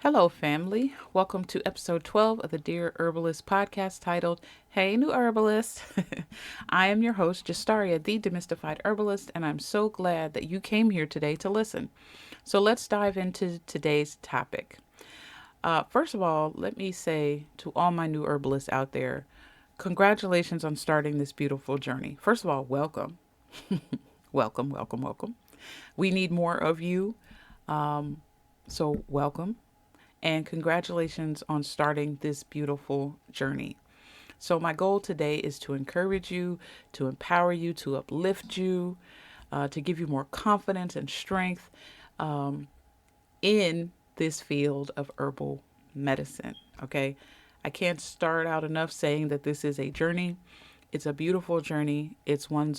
Hello, family. Welcome to episode 12 of the Dear Herbalist podcast titled, Hey, New Herbalist. I am your host, Jastaria, the Demystified Herbalist, and I'm so glad that you came here today to listen. So let's dive into today's topic. First of all, let me say to all my new herbalists out there, congratulations on starting this beautiful journey. First of all, welcome. Welcome, welcome, welcome. We need more of you. So, welcome and congratulations on starting this beautiful journey. So, my goal today is to encourage you, to empower you, to uplift you, to give you more confidence and strength in this field of herbal medicine. Okay. I can't start out enough saying that this is a journey. It's a beautiful journey. It's one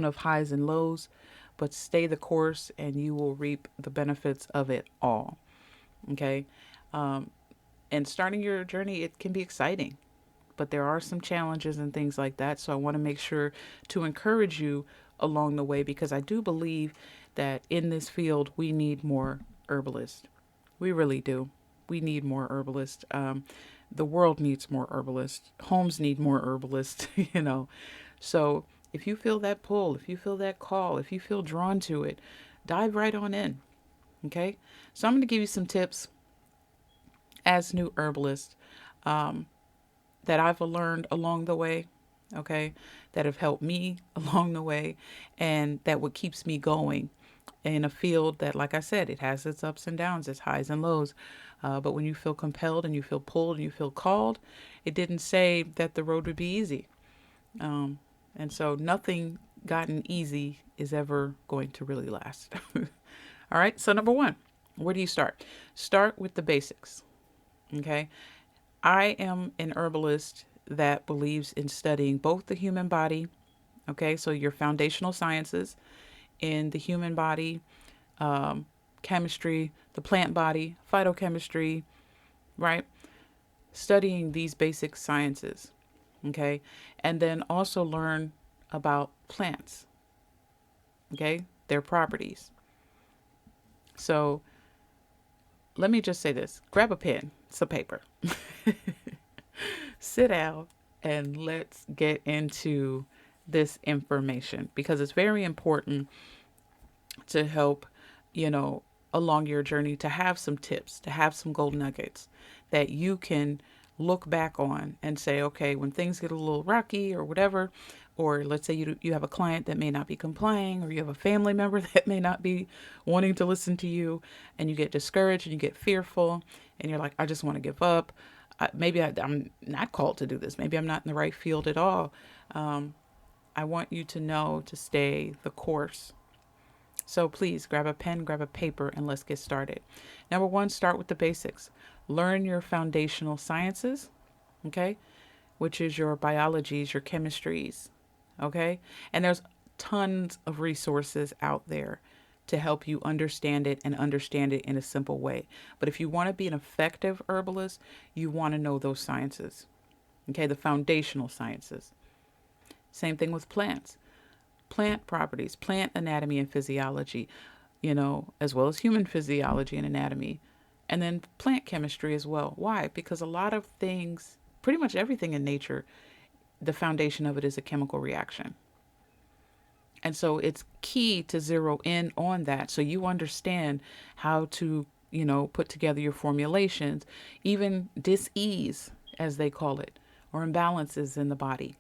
of highs and lows, but stay the course and you will reap the benefits of it all. Okay. And starting your journey, it can be exciting, but there are some challenges and things like that. So I want to make sure to encourage you along the way because I do believe that in this field, we need more herbalists. We really do. We need more herbalists. The world needs more herbalists. Homes need more herbalists, you know. So if you feel that pull, if you feel that call, if you feel drawn to it, dive right on in. Okay. So I'm going to give you some tips as new herbalists that I've learned along the way, okay, that have helped me along the way, and that what keeps me going in a field that, like I said, it has its ups and downs, its highs and lows. But when you feel compelled and you feel pulled and you feel called, it didn't say that the road would be easy. And so nothing gotten easy is ever going to really last. All right. So, number one, where do you start? Start with the basics. Okay. I am an herbalist that believes in studying both the human body, okay, so your foundational sciences in the human body, chemistry, the plant body, phytochemistry, right? Studying these basic sciences, okay, and then also learn about plants, okay, their properties. So let me just say this, grab a pen, some paper. Sit down and let's get into this information because it's very important to help, you know, along your journey to have some tips, to have some gold nuggets that you can look back on and say, okay, when things get a little rocky or whatever, or let's say you have a client that may not be complying, or you have a family member that may not be wanting to listen to you, and you get discouraged and you get fearful, and you're like, I just want to give up. I'm not called to do this. Maybe I'm not in the right field at all. I want you to know to stay the course. So please grab a pen, grab a paper, and let's get started. Number one, start with the basics. Learn your foundational sciences, okay, which is your biologies, your chemistries, okay? And there's tons of resources out there to help you understand it and understand it in a simple way. But if you want to be an effective herbalist, you want to know those sciences, okay, the foundational sciences. Same thing with plants, plant properties, plant anatomy and physiology, you know, as well as human physiology and anatomy, and then plant chemistry as well. Why? Because a lot of things, pretty much everything in nature, the foundation of it is a chemical reaction. And so it's key to zero in on that so you understand how to, you know, put together your formulations, even dis-ease, as they call it, or imbalances in the body.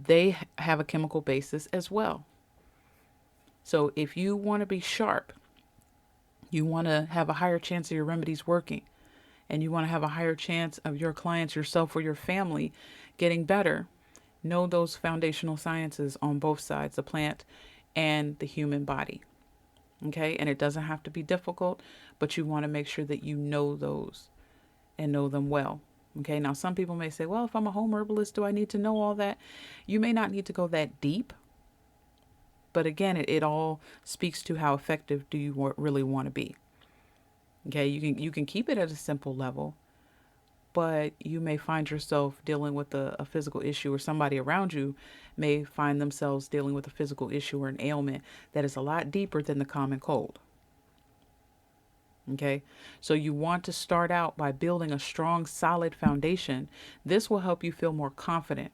They have a chemical basis as well. So if you want to be sharp, you want to have a higher chance of your remedies working, and you want to have a higher chance of your clients, yourself, or your family getting better, know those foundational sciences on both sides, the plant and the human body. Okay. And it doesn't have to be difficult, but you want to make sure that you know those and know them well. Okay. Now, some people may say, well, if I'm a home herbalist, do I need to know all that? You may not need to go that deep. But again, it all speaks to how effective do you really want to be. Okay. You can keep it at a simple level, but you may find yourself dealing with a physical issue, or somebody around you may find themselves dealing with a physical issue or an ailment that is a lot deeper than the common cold. Okay. So you want to start out by building a strong, solid foundation. This will help you feel more confident.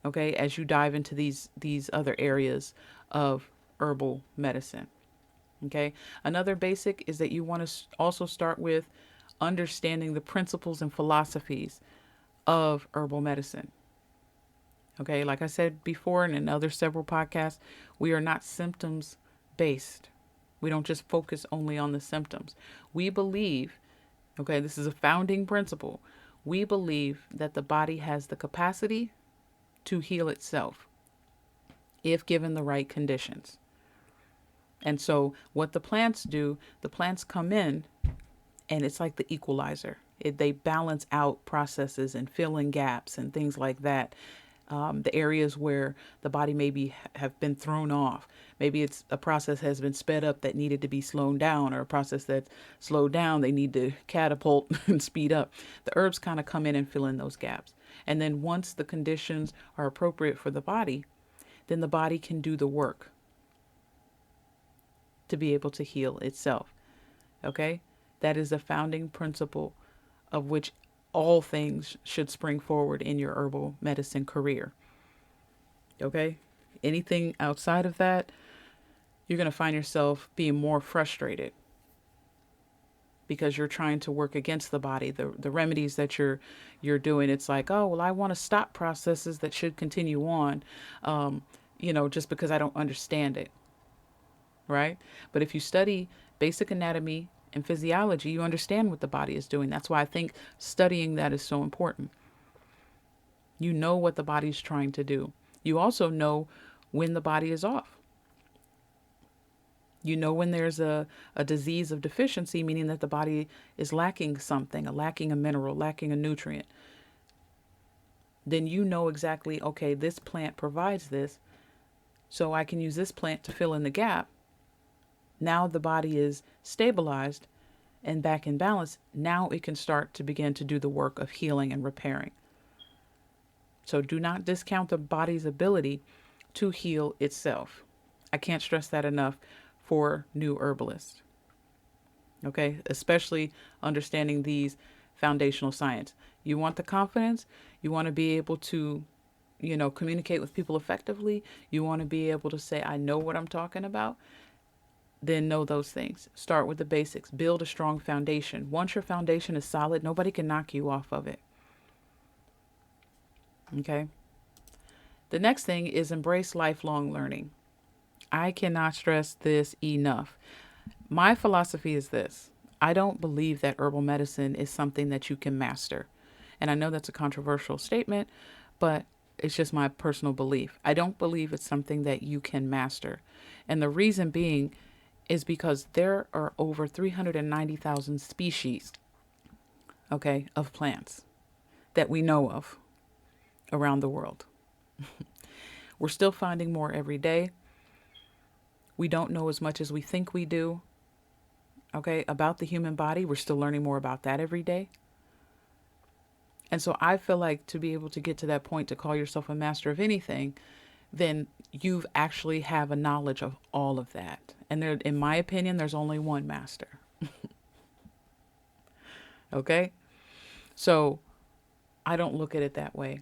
Okay. As you dive into these other areas of herbal medicine. Okay. Another basic is that you want to also start with understanding the principles and philosophies of herbal medicine. Okay. Like I said before, and in other several podcasts, we are not symptoms based. We don't just focus only on the symptoms. We believe, okay, this is a founding principle. We believe that the body has the capacity to heal itself if given the right conditions. And so, what the plants do, the plants come in and it's like the equalizer. They balance out processes and fill in gaps and things like that. The areas where the body maybe have been thrown off. Maybe it's a process has been sped up that needed to be slowed down, or a process that's slowed down they need to catapult and speed up. The herbs kind of come in and fill in those gaps. And then once the conditions are appropriate for the body, then the body can do the work to be able to heal itself. Okay? That is a founding principle of which all things should spring forward in your herbal medicine career. Okay? Anything outside of that, you're going to find yourself being more frustrated because you're trying to work against the body. The remedies that you're doing, it's like, oh, well, I want to stop processes that should continue on, just because I don't understand it. Right? But if you study basic anatomy and physiology, you understand what the body is doing. That's why I think studying that is so important. You know what the body's trying to do. You also know when the body is off. You know when there's a disease of deficiency, meaning that the body is lacking something, lacking a mineral, lacking a nutrient. Then you know exactly, okay, this plant provides this, so I can use this plant to fill in the gap. Now the body is stabilized and back in balance. Now it can start to begin to do the work of healing and repairing. So do not discount the body's ability to heal itself. I can't stress that enough for new herbalists. Okay, especially understanding these foundational science. You want the confidence, you want to be able to, communicate with people effectively. You want to be able to say, I know what I'm talking about. Then know those things. Start with the basics. Build a strong foundation. Once your foundation is solid, nobody can knock you off of it. Okay. The next thing is embrace lifelong learning. I cannot stress this enough. My philosophy is this. I don't believe that herbal medicine is something that you can master. And I know that's a controversial statement, but it's just my personal belief. I don't believe it's something that you can master. And the reason being is because there are over 390,000 species, okay, of plants that we know of around the world. We're still finding more every day. We don't know as much as we think we do, okay, about the human body. We're still learning more about that every day. And so I feel like to be able to get to that point to call yourself a master of anything, then you've actually have a knowledge of all of that. And there, in my opinion, there's only one master. Okay? So I don't look at it that way.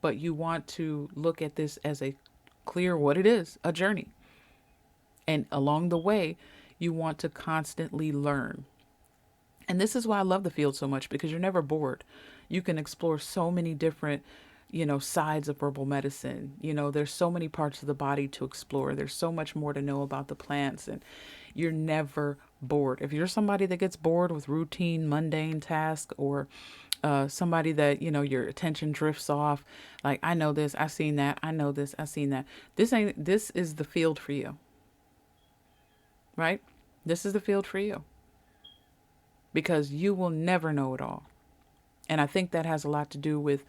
But you want to look at this as a clear what it is, a journey. And along the way, you want to constantly learn. And this is why I love the field so much, because you're never bored. You can explore so many different, sides of herbal medicine. There's so many parts of the body to explore. There's so much more to know about the plants, and you're never bored. If you're somebody that gets bored with routine, mundane tasks, or somebody that, your attention drifts off, like, I know this, I've seen that, I know this, I've seen that. This is the field for you, right? This is the field for you. Because you will never know it all. And I think that has a lot to do with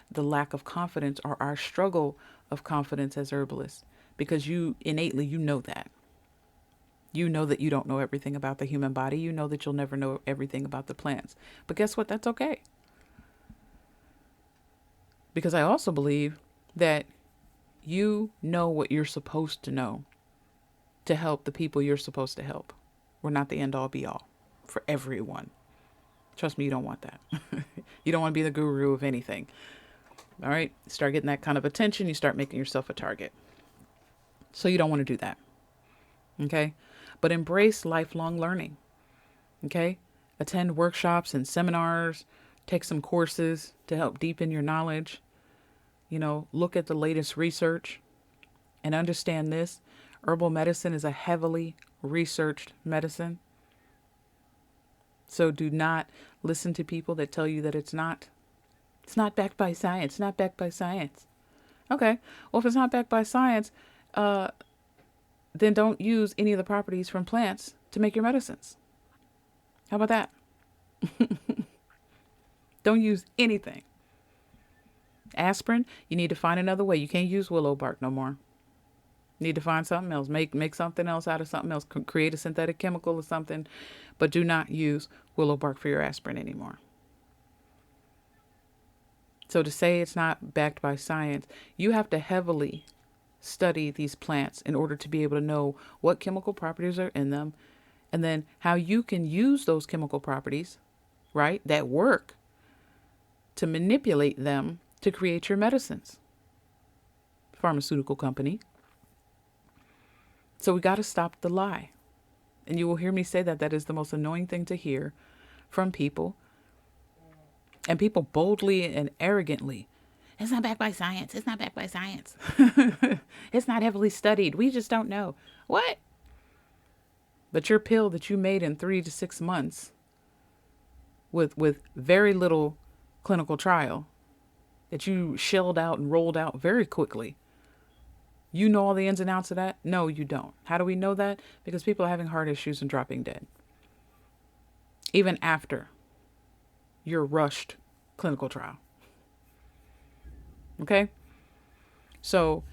the lack of confidence, or our struggle of confidence as herbalists. Because you innately, know that. You know that you don't know everything about the human body. You know that you'll never know everything about the plants. But guess what? That's okay. Because I also believe that you know what you're supposed to know to help the people you're supposed to help. We're not the end all be all for everyone. Trust me, you don't want that. You don't want to be the guru of anything. All right. Start getting that kind of attention. You start making yourself a target. So you don't want to do that. Okay. But embrace lifelong learning. Okay. Attend workshops and seminars. Take some courses to help deepen your knowledge. Look at the latest research and understand this. Herbal medicine is a heavily researched medicine. So do not listen to people that tell you that it's not. It's not backed by science. It's not backed by science. Okay. Well, if it's not backed by science, then don't use any of the properties from plants to make your medicines. How about that? Don't use anything. Aspirin, you need to find another way. You can't use willow bark no more. You need to find something else. Make something else out of something else. Create a synthetic chemical or something. But do not use willow bark for your aspirin anymore. So to say it's not backed by science, you have to heavily study these plants in order to be able to know what chemical properties are in them, and then how you can use those chemical properties, right, that work, to manipulate them to create your medicines. Pharmaceutical company. So we got to stop the lie. And you will hear me say that is the most annoying thing to hear from people. And people boldly and arrogantly, it's not backed by science. It's not backed by science. It's not heavily studied. We just don't know. What? But your pill that you made in 3 to 6 months with very little clinical trial that you shelled out and rolled out very quickly. You know all the ins and outs of that? No, you don't. How do we know that? Because people are having heart issues and dropping dead. Even after your rushed clinical trial. Okay? So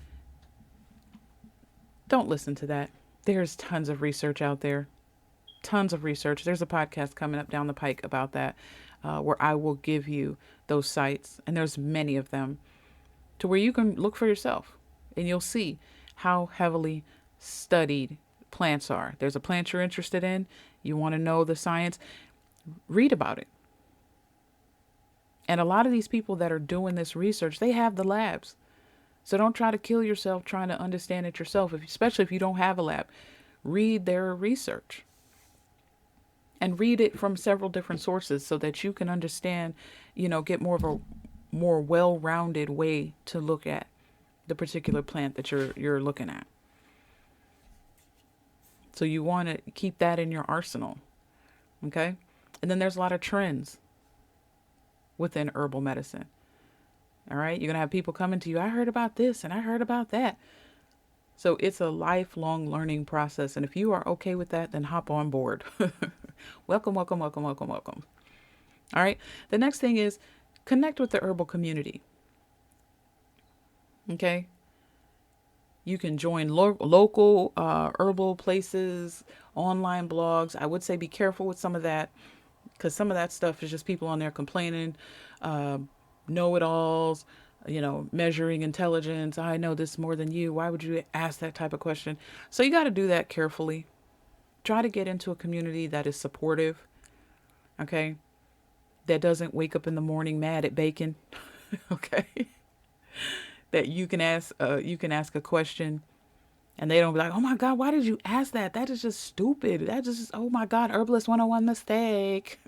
don't listen to that. There's tons of research out there. Tons of research. There's a podcast coming up down the pike about that, where I will give you those sites, and there's many of them, to where you can look for yourself, and you'll see how heavily studied plants are. There's a plant you're interested in. You want to know the science. Read about it. And a lot of these people that are doing this research, they have the labs. So don't try to kill yourself trying to understand it yourself, especially if you don't have a lab. Read their research. And read it from several different sources so that you can understand, get more of a more well-rounded way to look at the particular plant that you're looking at. So you want to keep that in your arsenal. Okay? And then there's a lot of trends within herbal medicine. All right? You're going to have people coming to you, I heard about this and I heard about that. So it's a lifelong learning process. And if you are okay with that, then hop on board. Welcome, welcome, welcome, welcome, welcome. All right. The next thing is connect with the herbal community. Okay. You can join local herbal places, online blogs. I would say be careful with some of that, because some of that stuff is just people on there complaining, know-it-alls, measuring intelligence. I know this more than you. Why would you ask that type of question? So you got to do that carefully. Try to get into a community that is supportive. Okay. That doesn't wake up in the morning mad at bacon. Okay. That you can ask a question and they don't be like, oh my God, why did you ask that? That is just stupid. That just, oh my God, Herbalist 101 mistake.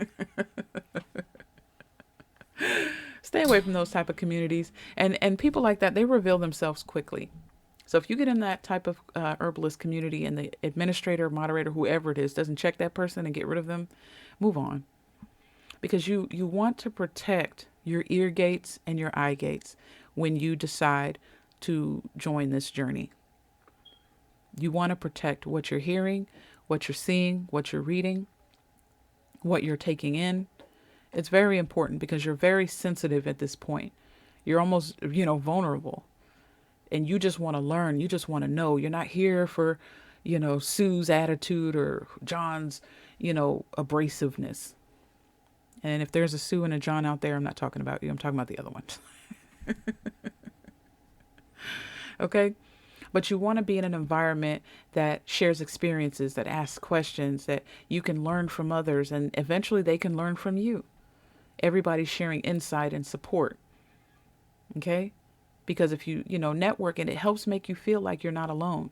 Stay away from those type of communities. And people like that, they reveal themselves quickly. So if you get in that type of herbalist community and the administrator, moderator, whoever it is, doesn't check that person and get rid of them, move on. Because you want to protect your ear gates and your eye gates when you decide to join this journey. You want to protect what you're hearing, what you're seeing, what you're reading, what you're taking in. It's very important because you're very sensitive at this point. You're almost, vulnerable. And you just want to learn. You just want to know. You're not here for, Sue's attitude or John's, abrasiveness. And if there's a Sue and a John out there, I'm not talking about you. I'm talking about the other one. Okay. But you want to be in an environment that shares experiences, that asks questions, that you can learn from others, and eventually they can learn from you. Everybody's sharing insight and support. Okay? Because if you network, and it helps make you feel like you're not alone.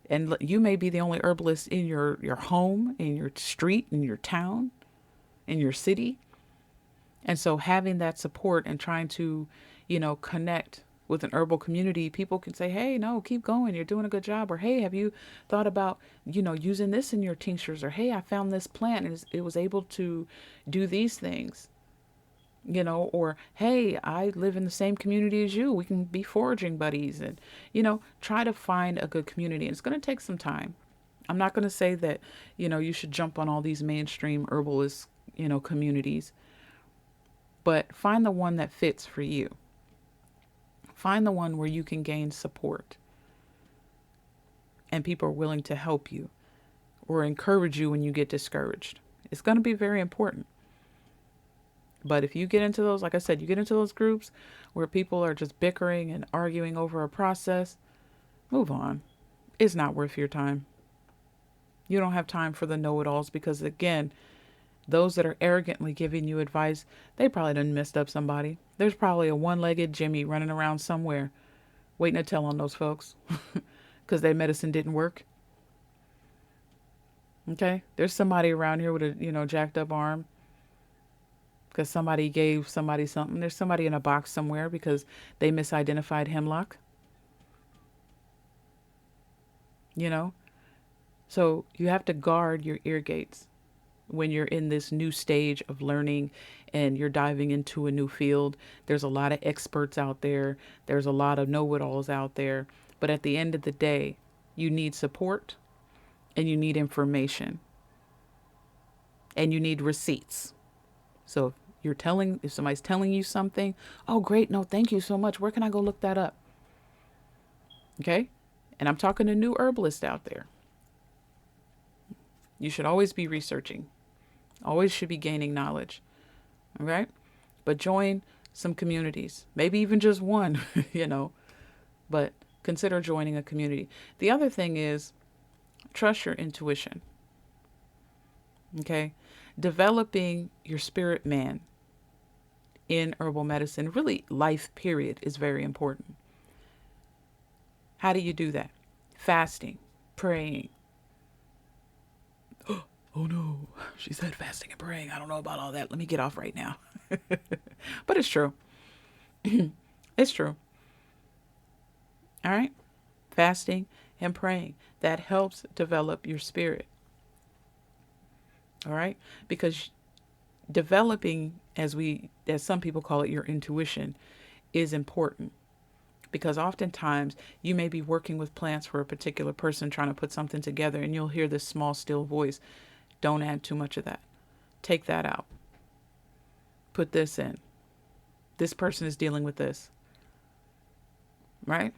And you may be the only herbalist in your home, in your street, in your town, in your city. And so having that support and trying to, connect with an herbal community, people can say, hey, no, keep going. You're doing a good job. Or, hey, have you thought about, using this in your tinctures? Or, hey, I found this plant and it was able to do these things. Or, hey, I live in the same community as you. We can be foraging buddies and, try to find a good community. And it's going to take some time. I'm not going to say that, you should jump on all these mainstream herbalist, communities, but find the one that fits for you. Find the one where you can gain support and people are willing to help you or encourage you when you get discouraged. It's going to be very important. But if you get into those, like I said, you get into those groups where people are just bickering and arguing over a process, move on. It's not worth your time. You don't have time for the know-it-alls because, again, those that are arrogantly giving you advice, they probably done messed up somebody. There's probably a one-legged Jimmy running around somewhere waiting to tell on those folks because their medicine didn't work. Okay? There's somebody around here with a, jacked up arm because somebody gave somebody something. There's somebody in a box somewhere because they misidentified hemlock. So you have to guard your ear gates when you're in this new stage of learning and you're diving into a new field. There's a lot of experts out there. There's a lot of know-it-alls out there. But at the end of the day, you need support and you need information and you need receipts. So if somebody's telling you something, oh, great. No, thank you so much. Where can I go look that up? Okay. And I'm talking to new herbalists out there. You should always be researching. Always should be gaining knowledge. All right. But join some communities, maybe even just one, but consider joining a community. The other thing is trust your intuition. Okay. Developing your spirit man in herbal medicine, really life period, is very important. How do you do that? Fasting, praying. Oh no, she said fasting and praying. I don't know about all that. Let me get off right now. But it's true. It's true. All right. Fasting and praying. That helps develop your spirit. All right. Because developing, as some people call it, your intuition, is important. Because oftentimes you may be working with plants for a particular person trying to put something together and you'll hear this small, still voice. Don't add too much of that. Take that out. Put this in. This person is dealing with this. Right?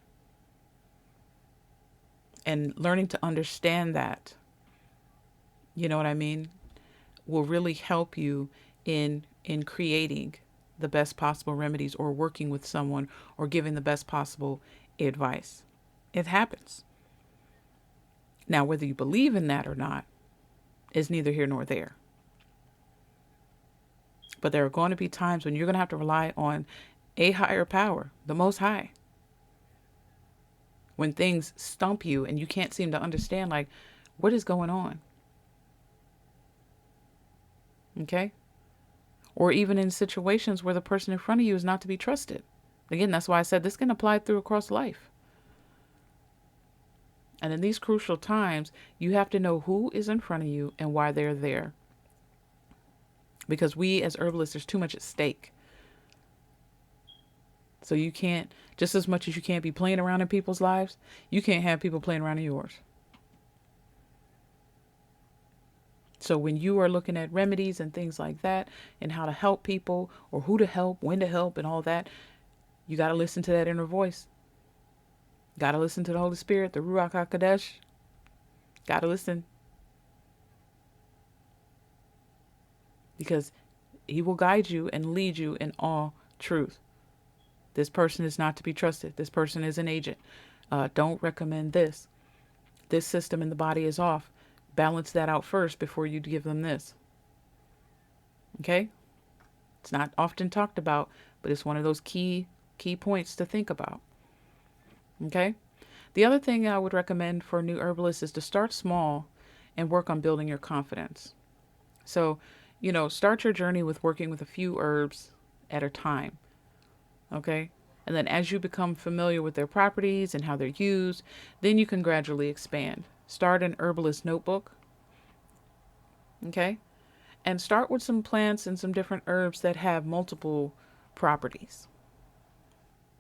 And learning to understand that, you know what I mean, will really help you in creating the best possible remedies or working with someone or giving the best possible advice. It happens. Now, whether you believe in that or not is neither here nor there. But there are going to be times when you're going to have to rely on a higher power, the Most High. When things stump you and you can't seem to understand, like, what is going on? Okay? Or even in situations where the person in front of you is not to be trusted. Again, that's why I said this can apply through across life. And in these crucial times, you have to know who is in front of you and why they're there. Because we as herbalists, there's too much at stake. So you can't, just as much as you can't be playing around in people's lives, you can't have people playing around in yours. So when you are looking at remedies and things like that and how to help people or who to help, when to help and all that, you got to listen to that inner voice. Got to listen to the Holy Spirit, the Ruach HaKodesh. Got to listen. Because he will guide you and lead you in all truth. This person is not to be trusted. This person is an agent. Don't recommend this. This system in the body is off. Balance that out first before you give them this. Okay? It's not often talked about, but it's one of those key points to think about. Okay? The other thing I would recommend for new herbalists is to start small and work on building your confidence. So, start your journey with working with a few herbs at a time. Okay? And then as you become familiar with their properties and how they're used, then you can gradually expand. Start an herbalist notebook. Okay? And start with some plants and some different herbs that have multiple properties.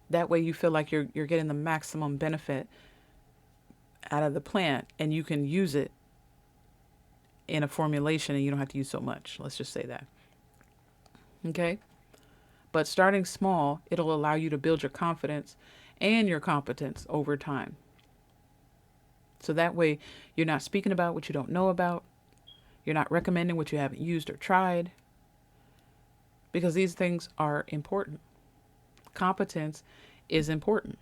That way you feel like you're getting the maximum benefit out of the plant, and you can use it in a formulation and you don't have to use so much. Let's just say that. Okay? But starting small, it'll allow you to build your confidence and your competence over time. So that way you're not speaking about what you don't know about. You're not recommending what you haven't used or tried. Because these things are important. Competence is important.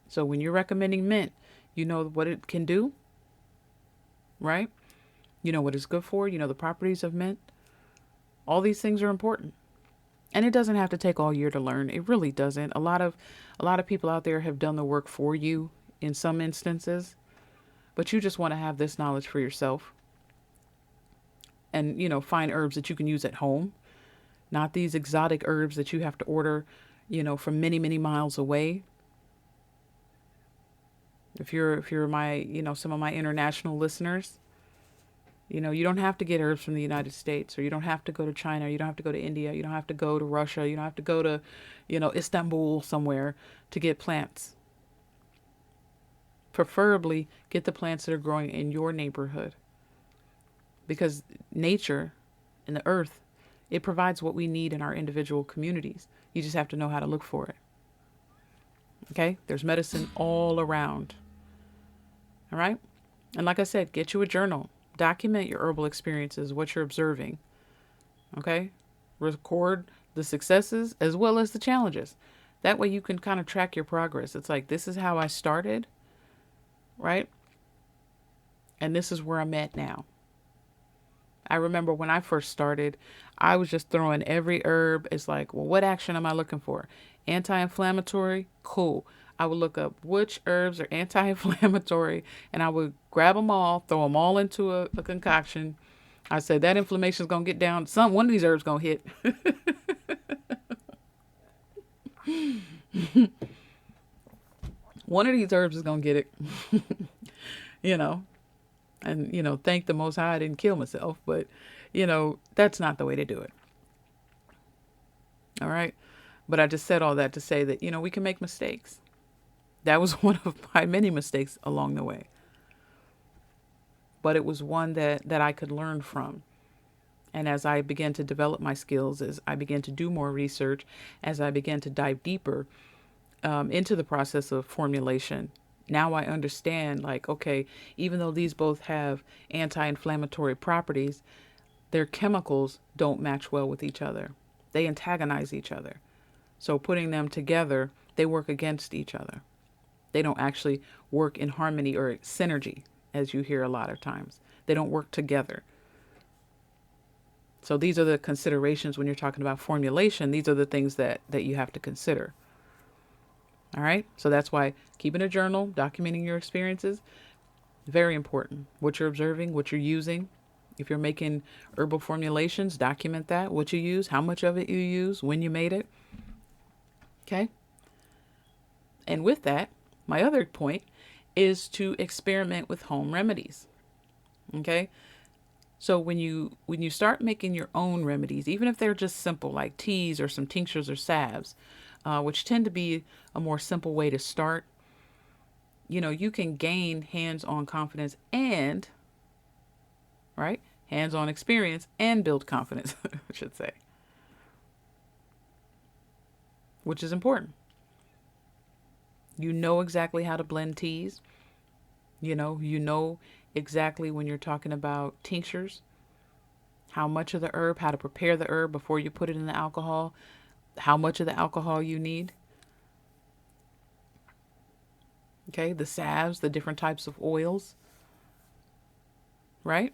So when you're recommending mint, you know what it can do, right? You know what it's good for. You know the properties of mint. All these things are important. And it doesn't have to take all year to learn. It really doesn't. A lot of people out there have done the work for you in some instances, but you just want to have this knowledge for yourself. And, find herbs that you can use at home, not these exotic herbs that you have to order, from many, many miles away. If you're my, some of my international listeners, you don't have to get herbs from the United States, or you don't have to go to China, you don't have to go to India, you don't have to go to Russia, you don't have to go to, Istanbul somewhere to get plants. Preferably get the plants that are growing in your neighborhood. Because nature and the earth, it provides what we need in our individual communities. You just have to know how to look for it. Okay? There's medicine all around. All right? And like I said, get you a journal. Document your herbal experiences, what you're observing. Okay? Record the successes as well as the challenges. That way you can kind of track your progress. It's like, this is how I started, right? And this is where I'm at now. I remember when I first started, I was just throwing every herb. It's like, well, what action am I looking for? Anti-inflammatory? Cool. I would look up which herbs are anti-inflammatory, and I would grab them all, throw them all into a concoction. I said, that inflammation is going to get down. One of these herbs going to hit. One of these herbs is going to get it, and, thank the Most High I didn't kill myself, but, that's not the way to do it. All right. But I just said all that to say that, we can make mistakes. That was one of my many mistakes along the way. But it was one that I could learn from. And as I began to develop my skills, as I began to do more research, as I began to dive deeper into the process of formulation, now I understand, like, okay, even though these both have anti-inflammatory properties, their chemicals don't match well with each other. They antagonize each other. So putting them together, they work against each other. They don't actually work in harmony or synergy, as you hear a lot of times. They don't work together. So these are the considerations when you're talking about formulation. These are the things that you have to consider. All right. So that's why keeping a journal, documenting your experiences, very important. What you're observing, what you're using. If you're making herbal formulations, document that, what you use, how much of it you use, when you made it. Okay. And with that, my other point is to experiment with home remedies. Okay. So when you start making your own remedies, even if they're just simple, like teas or some tinctures or salves, which tend to be a more simple way to start, you can gain hands-on confidence and, right, hands-on experience and build confidence, I should say, which is important. You know exactly how to blend teas. You know exactly when you're talking about tinctures, how much of the herb, how to prepare the herb before you put it in the alcohol, how much of the alcohol you need. Okay. The salves, the different types of oils, right?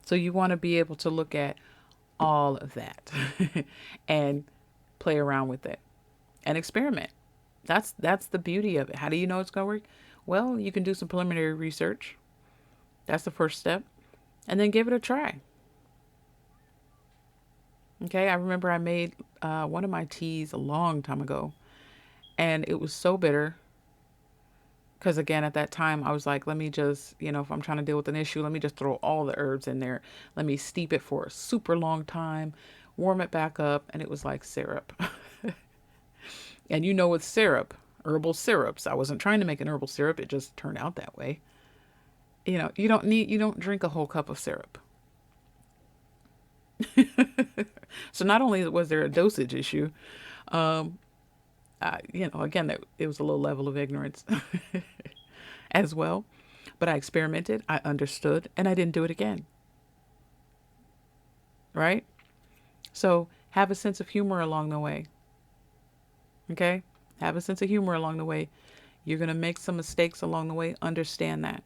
So you want to be able to look at all of that and play around with it and experiment. That's the beauty of it. How do you know it's going to work? Well, you can do some preliminary research. That's the first step. And then give it a try. Okay, I remember I made one of my teas a long time ago, and it was so bitter. Because again, at that time, I was like, let me just, if I'm trying to deal with an issue, let me just throw all the herbs in there. Let me steep it for a super long time, warm it back up, and it was like syrup. And with syrup, herbal syrups, I wasn't trying to make an herbal syrup. It just turned out that way. You don't drink a whole cup of syrup. So not only was there a dosage issue, again, it was a low level of ignorance as well. But I experimented, I understood, and I didn't do it again. Right? So have a sense of humor along the way. Okay? Have a sense of humor along the way. You're going to make some mistakes along the way. Understand that.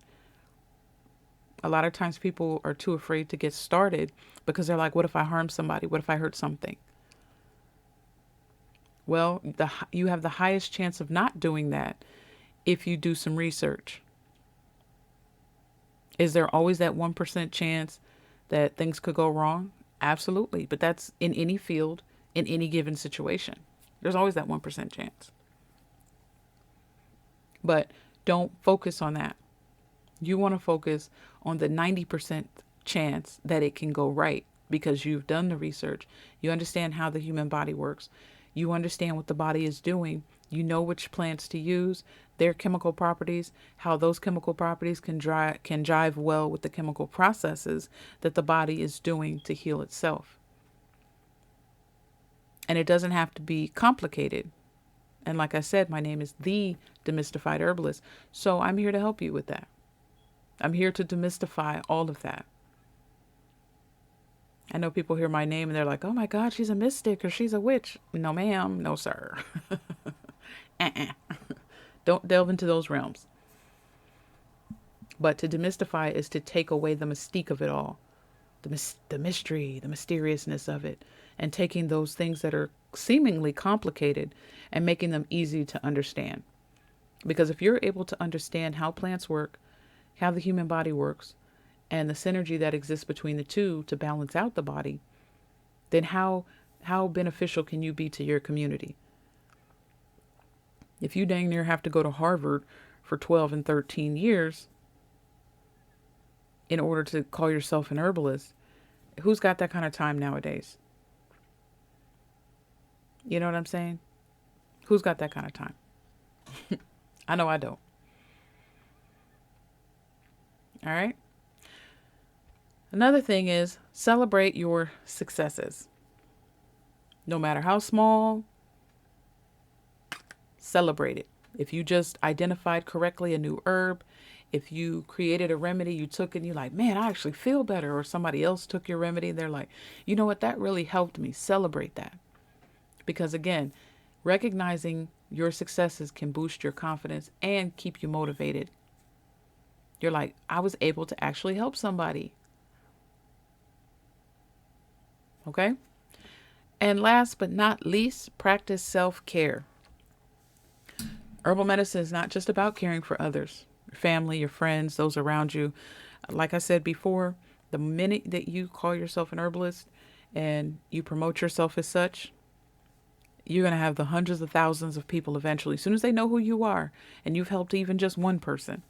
A lot of times people are too afraid to get started because they're like, what if I harm somebody? What if I hurt something? Well, you have the highest chance of not doing that if you do some research. Is there always that 1% chance that things could go wrong? Absolutely. But that's in any field, in any given situation. There's always that 1% chance. But don't focus on that. You want to focus on the 90% chance that it can go right because you've done the research. You understand how the human body works. You understand what the body is doing. You know which plants to use, their chemical properties, how those chemical properties can jive well with the chemical processes that the body is doing to heal itself. And it doesn't have to be complicated. And like I said, my name is the Demystified Herbalist. So I'm here to help you with that. I'm here to demystify all of that. I know people hear my name and they're like, oh my God, she's a mystic or she's a witch. No, ma'am. No, sir. Don't delve into those realms. But to demystify is to take away the mystique of it all, the mystery, the mysteriousness of it, and taking those things that are seemingly complicated and making them easy to understand. Because if you're able to understand how plants work, how the human body works, and the synergy that exists between the two to balance out the body, then how beneficial can you be to your community? If you dang near have to go to Harvard for 12 and 13 years in order to call yourself an herbalist, who's got that kind of time nowadays? You know what I'm saying? Who's got that kind of time? I know I don't. All right. Another thing is celebrate your successes. No matter how small, celebrate it. If you just identified correctly a new herb, if you created a remedy, you took it and you're like, man, I actually feel better. Or somebody else took your remedy and they're like, you know what, that really helped me. Celebrate that. Because again, recognizing your successes can boost your confidence and keep you motivated. You're like, I was able to actually help somebody. Okay? And last but not least, practice self-care. Herbal medicine is not just about caring for others, your family, your friends, those around you. Like I said before, the minute that you call yourself an herbalist and you promote yourself as such, you're going to have the hundreds of thousands of people eventually. As soon as they know who you are and you've helped even just one person,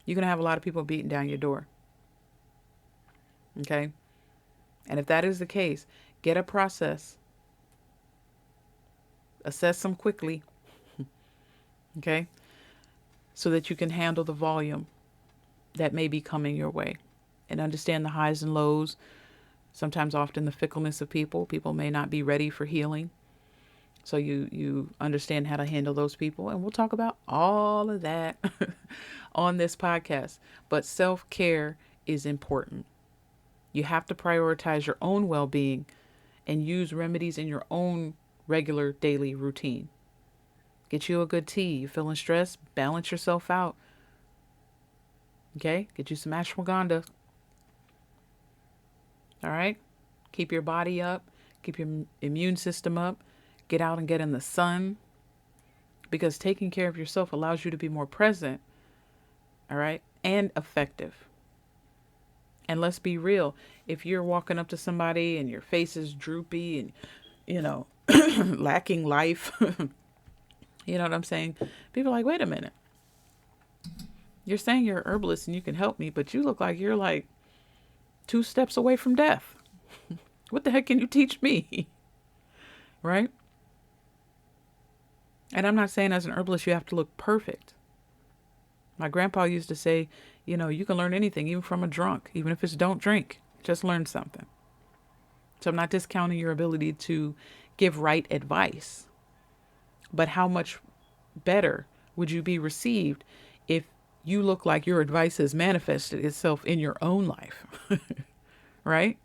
you're going to have a lot of people beating down your door. Okay? And if that is the case, get a process. Assess them quickly. Okay? So that you can handle the volume that may be coming your way and understand the highs and lows. Sometimes often the fickleness of people. People may not be ready for healing. So you understand how to handle those people. And we'll talk about all of that on this podcast. But self-care is important. You have to prioritize your own well-being and use remedies in your own regular daily routine. Get you a good tea. You feeling stressed? Balance yourself out. Okay? Get you some ashwagandha. All right? Keep your body up. Keep your immune system up. Get out and get in the sun. Because taking care of yourself allows you to be more present. All right? And effective. And let's be real. If you're walking up to somebody and your face is droopy and, lacking life, you know what I'm saying? People are like, wait a minute. You're saying you're a herbalist and you can help me, but you look like you're like 2 steps away from death. What the heck can you teach me? Right? And I'm not saying as an herbalist you have to look perfect. My grandpa used to say, you can learn anything, even from a drunk, even if it's don't drink, just learn something. So I'm not discounting your ability to give right advice, but how much better would you be received if you look like your advice has manifested itself in your own life, right?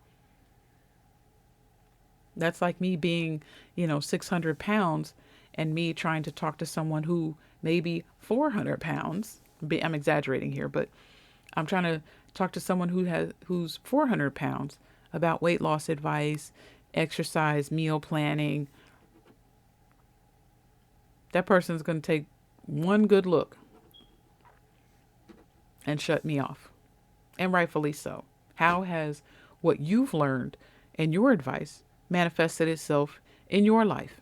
That's like me being, 600 pounds and me trying to talk to someone who may be 400 pounds. I'm exaggerating here, but I'm trying to talk to someone who's 400 pounds about weight loss advice, exercise, meal planning. That person's going to take one good look and shut me off. And rightfully so. How has what you've learned and your advice manifested itself in your life?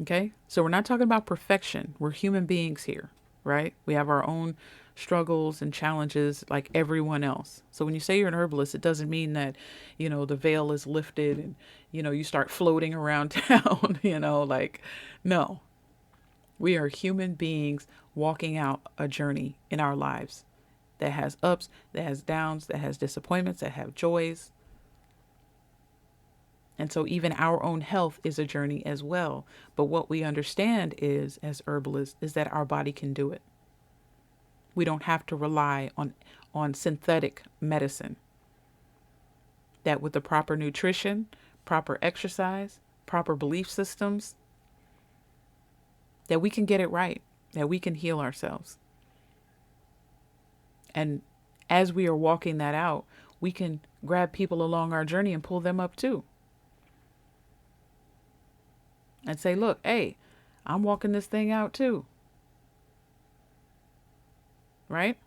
Okay? So we're not talking about perfection. We're human beings here, right? We have our own struggles and challenges like everyone else. So when you say you're an herbalist, it doesn't mean that, the veil is lifted and, you start floating around town, no. We are human beings walking out a journey in our lives that has ups, that has downs, that has disappointments, that have joys. And so even our own health is a journey as well. But what we understand is, as herbalists, is that our body can do it. We don't have to rely on synthetic medicine. That with the proper nutrition, proper exercise, proper belief systems, that we can get it right, that we can heal ourselves. And as we are walking that out, we can grab people along our journey and pull them up too. And say, look, hey, I'm walking this thing out too. Right?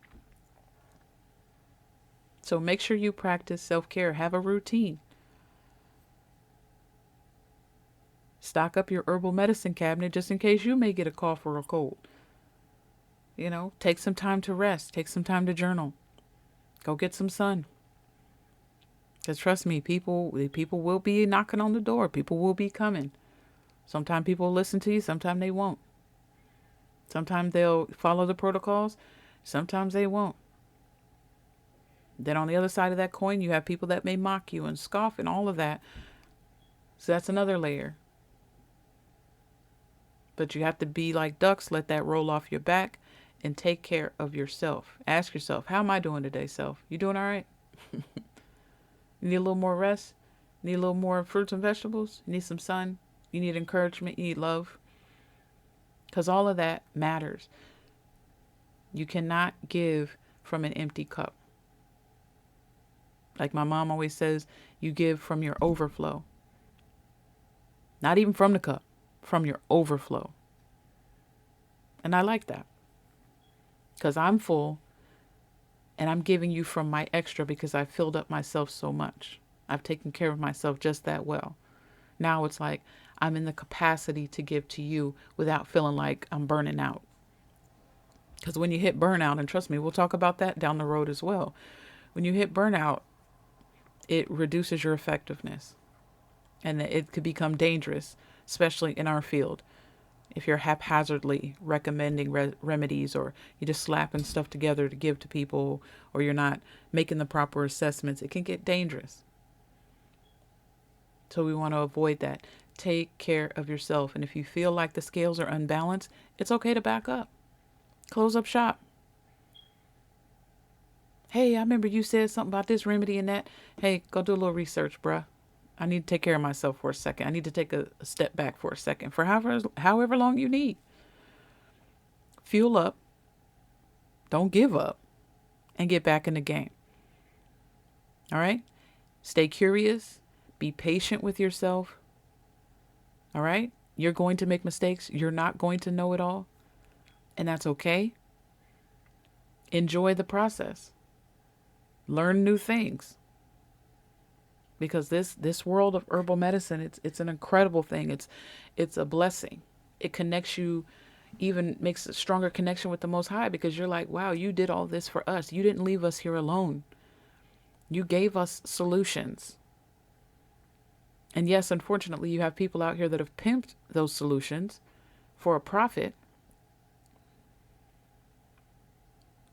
So make sure you practice self-care. Have a routine. Stock up your herbal medicine cabinet just in case you may get a cough or a cold. Take some time to rest. Take some time to journal. Go get some sun. Because trust me, people will be knocking on the door. People will be coming. Sometimes people will listen to you. Sometimes they won't. Sometimes they'll follow the protocols. Sometimes they won't. Then on the other side of that coin, you have people that may mock you and scoff and all of that. So that's another layer. But you have to be like ducks. Let that roll off your back and take care of yourself. Ask yourself, how am I doing today, self? You doing all right? You need a little more rest? Need a little more fruits and vegetables? You need some sun? You need encouragement? You need love? Because all of that matters. You cannot give from an empty cup. Like my mom always says, you give from your overflow. Not even from the cup, from your overflow. And I like that. Because I'm full and I'm giving you from my extra because I filled up myself so much. I've taken care of myself just that well. Now it's like I'm in the capacity to give to you without feeling like I'm burning out. Because when you hit burnout, and trust me, we'll talk about that down the road as well. When you hit burnout, it reduces your effectiveness. And it could become dangerous, especially in our field. If you're haphazardly recommending remedies, or you're just slapping stuff together to give to people, or you're not making the proper assessments, it can get dangerous. So we want to avoid that. Take care of yourself. And if you feel like the scales are unbalanced, it's okay to back up. Close up shop. Hey, I remember you said something about this remedy and that. Hey, go do a little research, bruh. I need to take care of myself for a second. I need to take a step back for a second, for however long you need. Fuel up. Don't give up, and get back in the game. All right? Stay curious. Be patient with yourself. All right? You're going to make mistakes. You're not going to know it all. And that's okay. Enjoy the process. Learn new things. Because this world of herbal medicine, it's an incredible thing. It's a blessing. It connects you, even makes a stronger connection with the Most High, because you're like, wow, you did all this for us. You didn't leave us here alone. You gave us solutions. And yes, unfortunately, you have people out here that have pimped those solutions for a profit.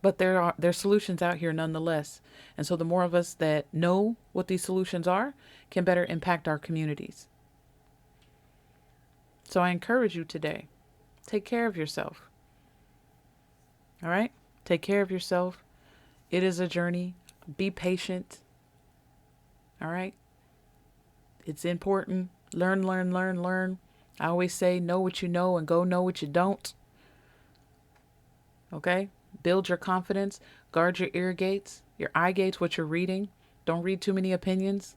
But there's solutions out here nonetheless. And so the more of us that know what these solutions are can better impact our communities. So I encourage you today, take care of yourself. All right? Take care of yourself. It is a journey. Be patient. All right? It's important. Learn, learn, learn, learn. I always say, know what you know and go know what you don't. Okay? Build your confidence. Guard your ear gates, your eye gates, what you're reading. Don't read too many opinions.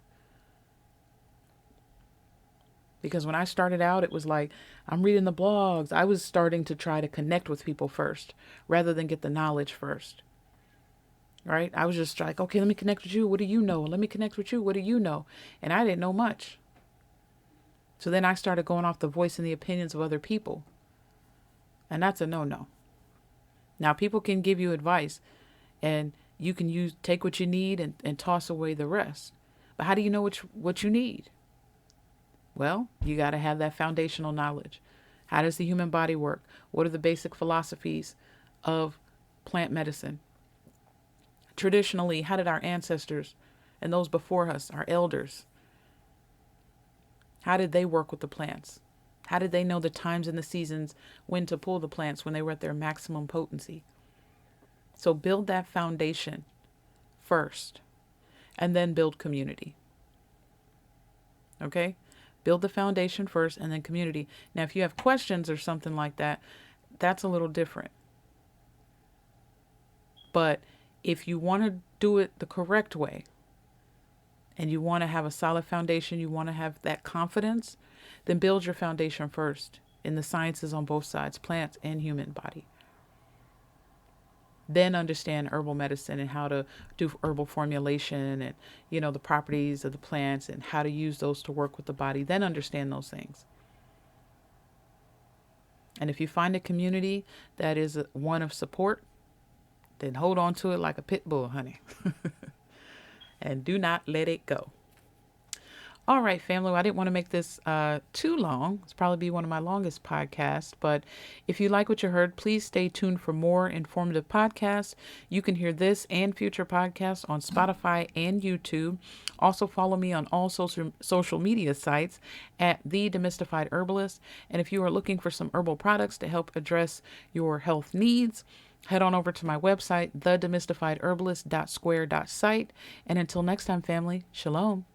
Because when I started out, it was like, I'm reading the blogs. I was starting to try to connect with people first rather than get the knowledge first. Right? I was just like, okay, let me connect with you. What do you know? Let me connect with you. What do you know? And I didn't know much. So then I started going off the voice and the opinions of other people. And that's a no-no. Now, people can give you advice and you can take what you need and toss away the rest. But how do you know what you need? Well, you got to have that foundational knowledge. How does the human body work? What are the basic philosophies of plant medicine? Traditionally, how did our ancestors and those before us, our elders, how did they work with the plants? How did they know the times and the seasons when to pull the plants when they were at their maximum potency? So build that foundation first and then build community. Okay? Build the foundation first and then community. Now, if you have questions or something like that, that's a little different. But if you want to do it the correct way and you want to have a solid foundation, you want to have that confidence, then build your foundation first in the sciences on both sides, plants and human body. Then understand herbal medicine and how to do herbal formulation and, the properties of the plants and how to use those to work with the body. Then understand those things. And if you find a community that is one of support, then hold on to it like a pit bull, honey. And do not let it go. All right, family. Well, I didn't want to make this too long. It's probably be one of my longest podcasts. But if you like what you heard, please stay tuned for more informative podcasts. You can hear this and future podcasts on Spotify and YouTube. Also follow me on all social media sites at The Demystified Herbalist. And if you are looking for some herbal products to help address your health needs, head on over to my website, thedemystifiedherbalist.square.site. And until next time, family, shalom.